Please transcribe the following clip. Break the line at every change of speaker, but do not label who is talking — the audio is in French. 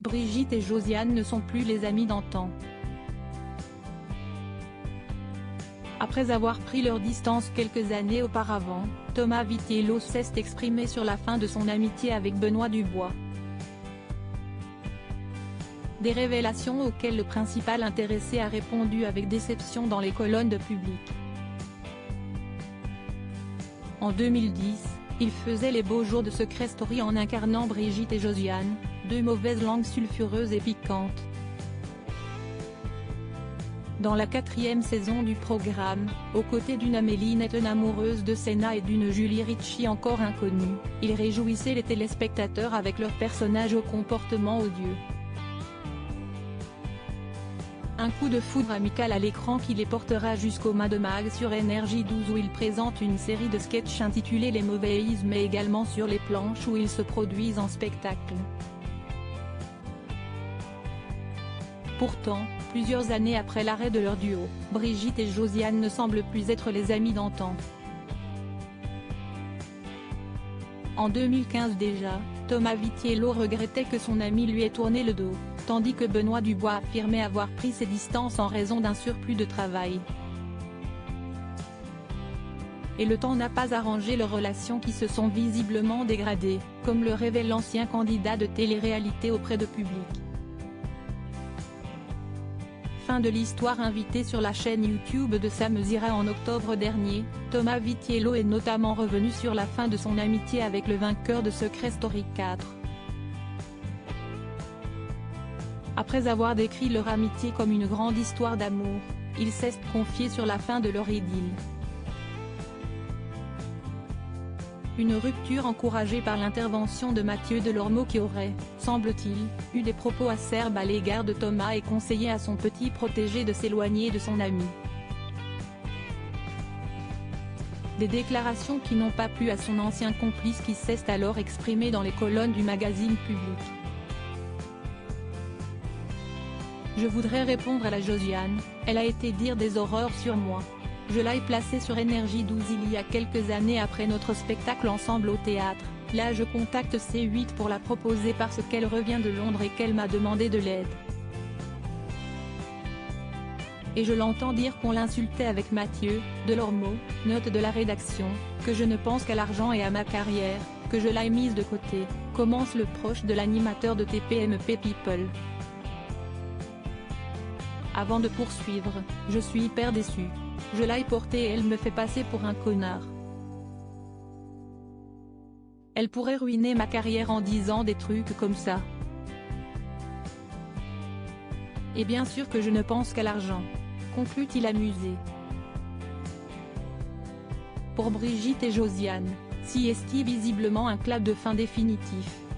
Brigitte et Josiane ne sont plus les amies d'antan. Après avoir pris leur distance quelques années auparavant, Thomas Vitiello s'est exprimé sur la fin de son amitié avec Benoît Dubois. Des révélations auxquelles le principal intéressé a répondu avec déception dans les colonnes de Public. En 2010, il faisait les beaux jours de Secret Story en incarnant Brigitte et Josiane, deux mauvaises langues sulfureuses et piquantes. Dans la 4e saison du programme, aux côtés d'une Amélie Netton amoureuse de Senna et d'une Julie Ritchie encore inconnue, il réjouissait les téléspectateurs avec leurs personnages au comportement odieux. Un coup de foudre amical à l'écran qui les portera jusqu'au Mad Mag sur Énergie 12 où il présente une série de sketchs intitulés Les Mauvaises mais également sur les planches où ils se produisent en spectacle. Pourtant, plusieurs années après l'arrêt de leur duo, Brigitte et Josiane ne semblent plus être les amies d'antan. En 2015 déjà, Thomas Vitiello regrettait que son ami lui ait tourné le dos, tandis que Benoît Dubois affirmait avoir pris ses distances en raison d'un surplus de travail. Et le temps n'a pas arrangé leurs relations qui se sont visiblement dégradées, comme le révèle l'ancien candidat de télé-réalité auprès de Public. Fin de l'histoire. Invité sur la chaîne YouTube de Sam Zira en octobre dernier, Thomas Vitiello est notamment revenu sur la fin de son amitié avec le vainqueur de Secret Story 4. Après avoir décrit leur amitié comme une grande histoire d'amour, il s'est confié sur la fin de leur idylle. Une rupture encouragée par l'intervention de Mathieu Delormeau qui aurait, semble-t-il, eu des propos acerbes à l'égard de Thomas et conseillé à son petit protégé de s'éloigner de son ami. Des déclarations qui n'ont pas plu à son ancien complice qui s'est alors exprimé dans les colonnes du magazine Public. Je voudrais répondre à la Josiane, elle a été dire des horreurs sur moi. Je l'ai placée sur Énergie 12 il y a quelques années après notre spectacle ensemble au théâtre, là je contacte C8 pour la proposer parce qu'elle revient de Londres et qu'elle m'a demandé de l'aide. Et je l'entends dire qu'on l'insultait avec Mathieu Delormeau, note de la rédaction, que je ne pense qu'à l'argent et à ma carrière, que je l'ai mise de côté, commence le proche de l'animateur de TPMP People. Avant de poursuivre, je suis hyper déçue. Je l'ai portée et elle me fait passer pour un connard. Elle pourrait ruiner ma carrière en disant des trucs comme ça. Et bien sûr que je ne pense qu'à l'argent, conclut-il amusé. Pour Brigitte et Josiane, si est visiblement un clap de fin définitif.